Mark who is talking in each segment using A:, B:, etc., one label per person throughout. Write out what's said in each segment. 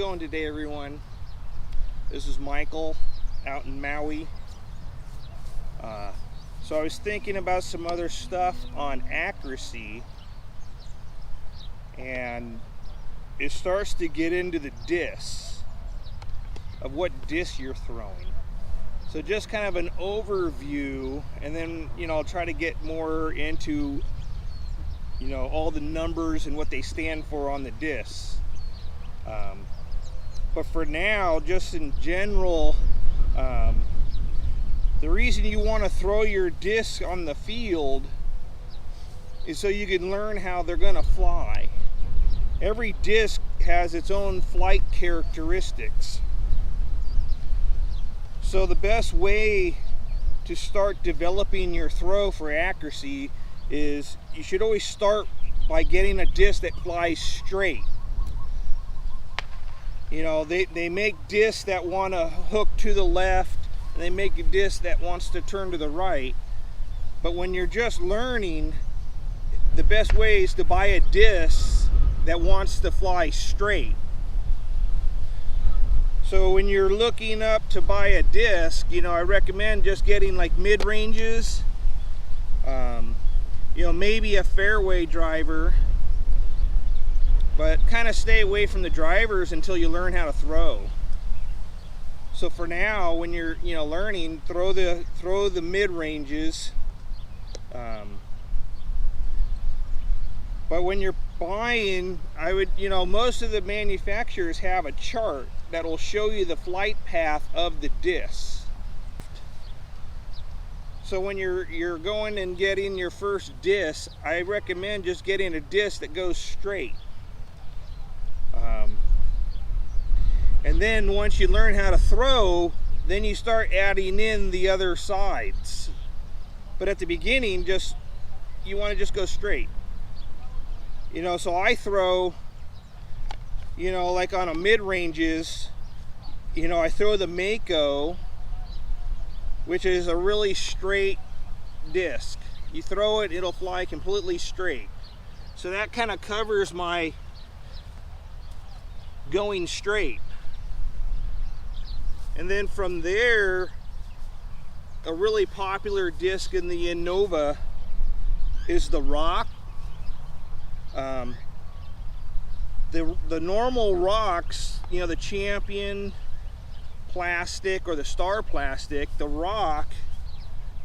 A: going today, everyone? This is Michael out in Maui. So I was thinking about some other stuff on accuracy, and it starts to get into the disc of what disc you're throwing. So just kind of an overview, and then I'll try to get more into all the numbers and what they stand for on the discs. But for now, just in general, the reason you want to throw your disc on the field is so you can learn how they're going to fly. Every disc has its own flight characteristics. So the best way to start developing your throw for accuracy is you should always start by getting a disc that flies straight. They make discs that want to hook to the left, and they make a disc that wants to turn to the right. But when you're just learning, the best way is to buy a disc that wants to fly straight. So when you're looking up to buy a disc, I recommend just getting like mid-ranges, maybe a Fairway driver, but kind of stay away from the drivers until you learn how to throw. So for now, when you're learning, throw the mid-ranges. But when you're buying, I would, most of the manufacturers have a chart that will show you the flight path of the disc. So when you're going and getting your first disc, I recommend just getting a disc that goes straight. And then once you learn how to throw, then you start adding in the other sides. But at the beginning, you want to just go straight. So I throw, like on a mid-ranges, I throw the Mako, which is a really straight disc. You throw it, it'll fly completely straight. So that kind of covers my going straight. And then from there, a really popular disc in the Innova is the Rock. The normal rocks, the Champion plastic or the Star plastic, the Rock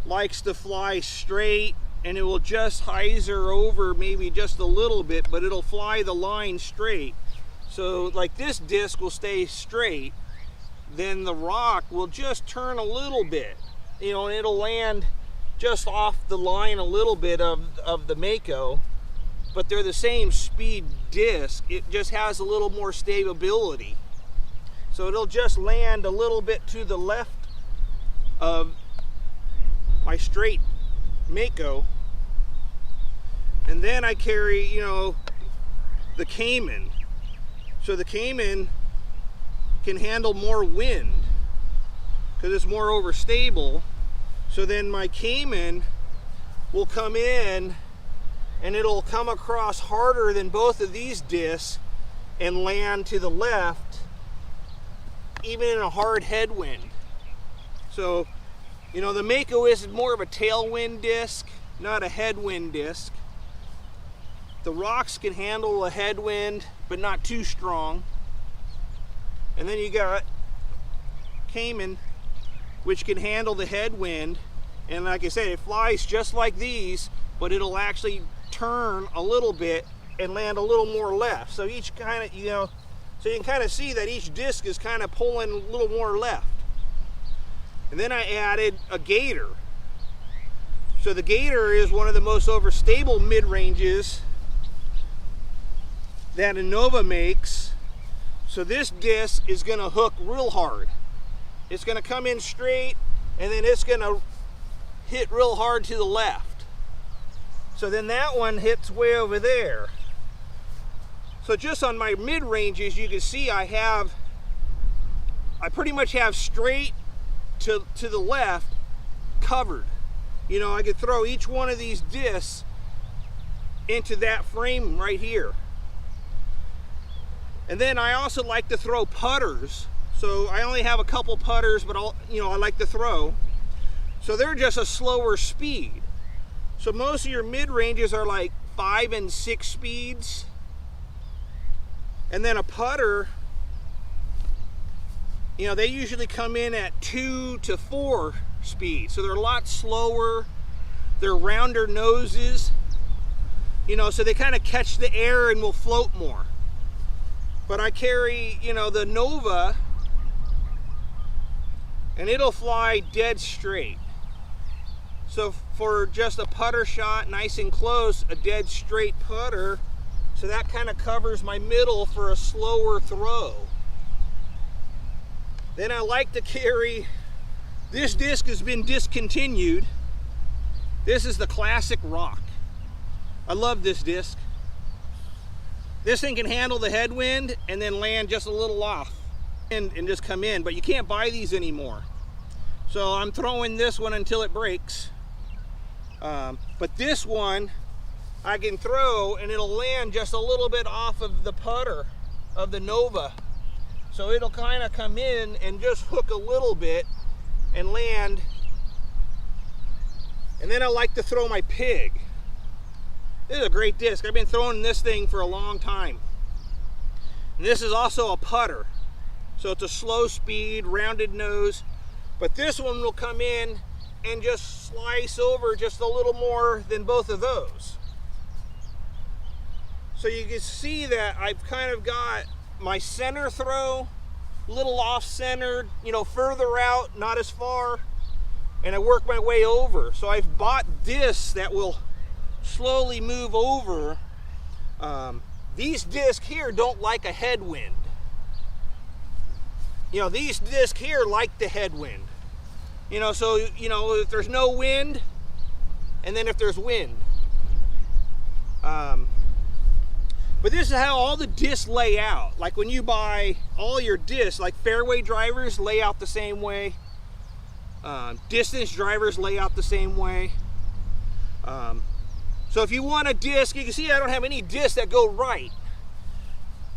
A: likes to fly straight, and it will just hyzer over maybe just a little bit, but it'll fly the line straight. So like this disc will stay straight, then the Rock will just turn a little bit, and it'll land just off the line a little bit of the Mako. But they're the same speed disc, it just has a little more stability. So it'll just land a little bit to the left of my straight Mako. And then I carry, the Cayman. So the Cayman can handle more wind because it's more overstable. So then my Cayman will come in and it'll come across harder than both of these discs and land to the left, even in a hard headwind. So, the Mako is more of a tailwind disc, not a headwind disc. The Rocks can handle a headwind, but not too strong. And then you got Cayman, which can handle the headwind. And like I said, it flies just like these, but it'll actually turn a little bit and land a little more left. So each kind of, so you can kind of see that each disc is kind of pulling a little more left. And then I added a Gator. So the Gator is one of the most overstable mid-ranges that Innova makes. So this disc is going to hook real hard. It's going to come in straight, and then it's going to hit real hard to the left. So then that one hits way over there. So just on my mid-ranges, you can see I pretty much have straight to the left covered. I could throw each one of these discs into that frame right here. And then I also like to throw putters. So I only have a couple putters, but I like to throw. So they're just a slower speed. So most of your mid-ranges are like 5 and 6 speeds. And then a putter, they usually come in at 2 to 4 speed. So they're a lot slower. They're rounder noses. So they kind of catch the air and will float more. But I carry, the Nova, and it'll fly dead straight. So for just a putter shot, nice and close, a dead straight putter, so that kind of covers my middle for a slower throw. Then I like to carry, this disc has been discontinued. This is the classic rock. I love this disc. This thing can handle the headwind and then land just a little off and just come in, but you can't buy these anymore. So I'm throwing this one until it breaks. But this one I can throw and it'll land just a little bit off of the putter of the Nova. So it'll kind of come in and just hook a little bit and land. And then I like to throw my Pig. This is a great disc. I've been throwing this thing for a long time. And this is also a putter. So it's a slow speed, rounded nose. But this one will come in and just slice over just a little more than both of those. So you can see that I've kind of got my center throw, a little off-centered, further out, not as far, and I work my way over. So I've bought discs that will slowly move over. These discs here don't like a headwind. These discs here like the headwind. So if there's no wind, and then if there's wind. But this is how all the discs lay out. Like when you buy all your discs, like Fairway drivers lay out the same way. Distance drivers lay out the same way. So if you want a disc, you can see I don't have any discs that go right.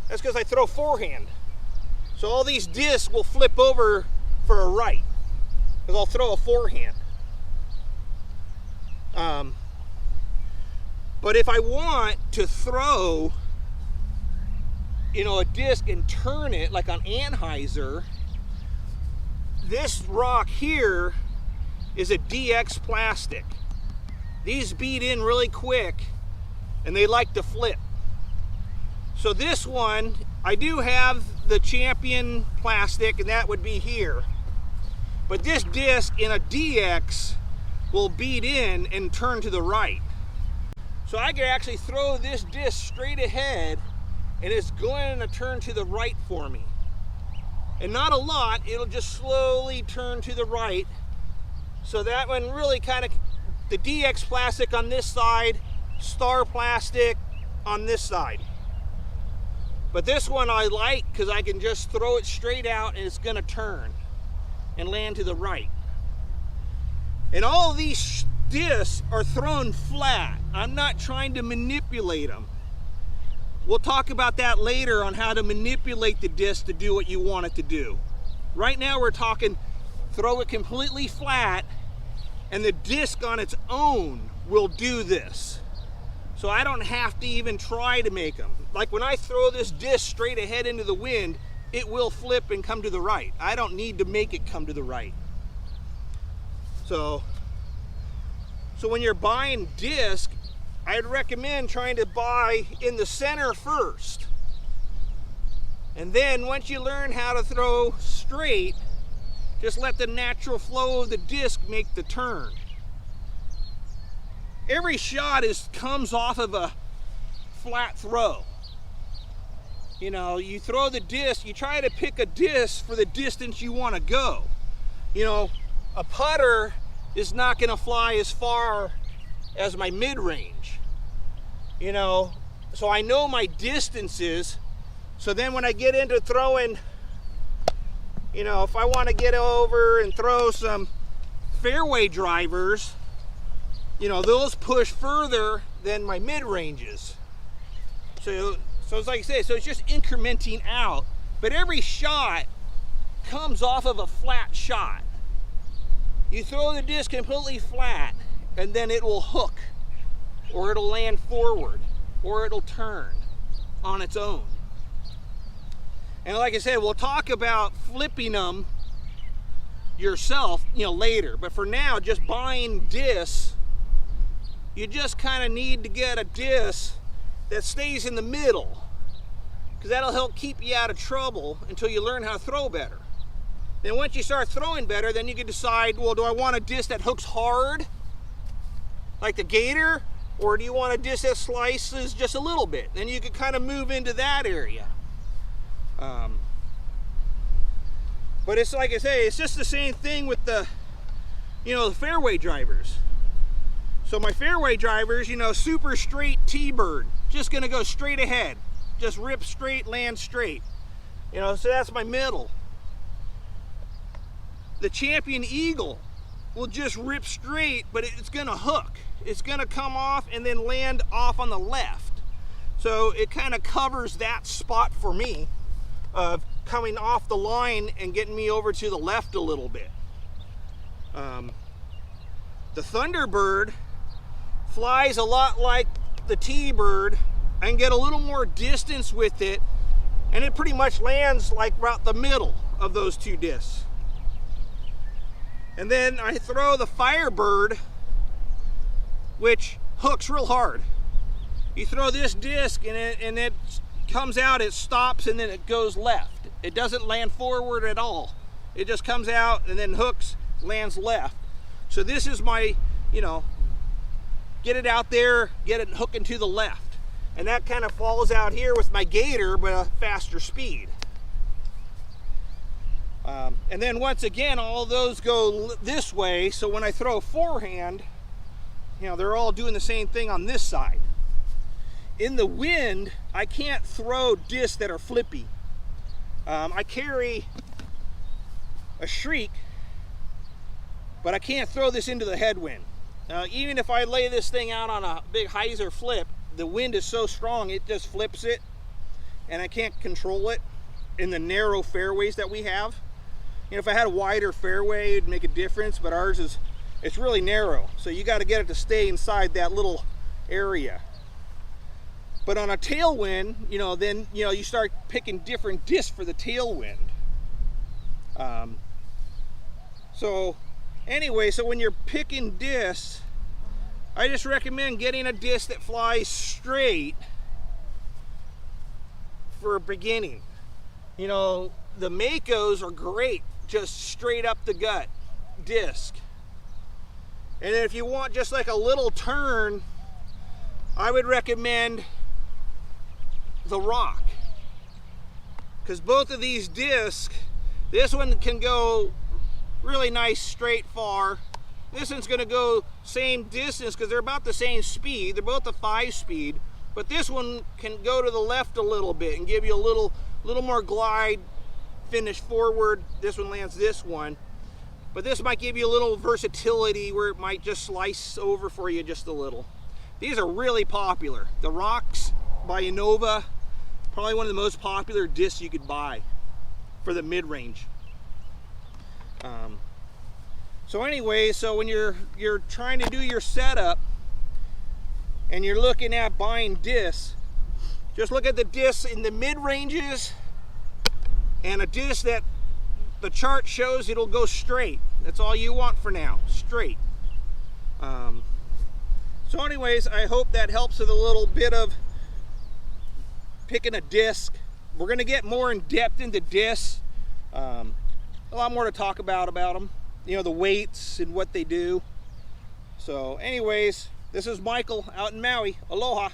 A: That's because I throw forehand. So all these discs will flip over for a right, because I'll throw a forehand. But if I want to throw, a disc and turn it like on Anheuser, this rock here is a DX plastic. These beat in really quick and they like to flip. So this one, I do have the Champion plastic, and that would be here. But this disc in a DX will beat in and turn to the right. So I can actually throw this disc straight ahead and it's going to turn to the right for me. And not a lot, it'll just slowly turn to the right. So that one really kind of, the DX plastic on this side, Star plastic on this side. But this one I like because I can just throw it straight out and it's going to turn and land to the right. And all of these discs are thrown flat. I'm not trying to manipulate them. We'll talk about that later on how to manipulate the disc to do what you want it to do. Right now we're talking throw it completely flat and the disc on its own will do this. So I don't have to even try to make them. Like when I throw this disc straight ahead into the wind, it will flip and come to the right. I don't need to make it come to the right. So when you're buying disc, I'd recommend trying to buy in the center first. And then once you learn how to throw straight, just let the natural flow of the disc make the turn. Every shot comes off of a flat throw. You throw the disc, you try to pick a disc for the distance you want to go. A putter is not going to fly as far as my mid-range. So I know my distances. So then when I get into throwing, if I want to get over and throw some fairway drivers, those push further than my mid-ranges. So So it's like I say, so it's just incrementing out, but every shot comes off of a flat shot. You throw the disc completely flat and then it will hook, or it'll land forward, or it'll turn on its own. And like I said, we'll talk about flipping them yourself, later. But for now, just buying discs, you just kind of need to get a disc that stays in the middle, because that'll help keep you out of trouble until you learn how to throw better. Then once you start throwing better, then you can decide, well, do I want a disc that hooks hard, like the Gator, or do you want a disc that slices just a little bit? Then you can kind of move into that area. But it's like I say, it's just the same thing with the, the fairway drivers. So my fairway drivers, super straight T-bird, just gonna go straight ahead, just rip straight, land straight. So that's my middle. The Champion Eagle will just rip straight, but it's gonna hook. It's gonna come off and then land off on the left. So it kind of covers that spot for me of coming off the line and getting me over to the left a little bit. The Thunderbird flies a lot like the T-bird and get a little more distance with it, and it pretty much lands like right the middle of those two discs. And then I throw the Firebird, which hooks real hard. You throw this disc and it comes out, it stops, and then it goes left. It doesn't land forward at all. It just comes out and then hooks, lands left. So this is my, get it out there, get it hooking to the left. And that kind of falls out here with my Gator, but a faster speed. And then once again, all those go this way, so when I throw forehand, they're all doing the same thing on this side. In the wind, I can't throw discs that are flippy. I carry a Shriek, but I can't throw this into the headwind. Even if I lay this thing out on a big hyzer flip, the wind is so strong it just flips it, and I can't control it in the narrow fairways that we have. If I had a wider fairway, it'd make a difference, but ours it's really narrow, so you got to get it to stay inside that little area. But on a tailwind, then you start picking different discs for the tailwind. So anyway, so when you're picking discs, I just recommend getting a disc that flies straight for a beginning. The Makos are great, just straight up the gut disc. And then if you want just like a little turn, I would recommend the Rock, because both of these discs, this one can go really nice straight far. This one's going to go same distance because they're about the same speed. They're both a 5-speed, but this one can go to the left a little bit and give you a little more glide finish forward. This one lands this one, but this might give you a little versatility where it might just slice over for you just a little. These are really popular. The Rocks by Innova, probably one of the most popular discs you could buy for the mid-range. So anyway, so when you're trying to do your setup and you're looking at buying discs, just look at the discs in the mid-ranges and a disc that the chart shows it'll go straight. That's all you want for now, straight. So anyways, I hope that helps with a little bit of picking a disc. We're going to get more in depth into discs. A lot more to talk about them. The weights and what they do. So anyways, this is Michael out in Maui. Aloha.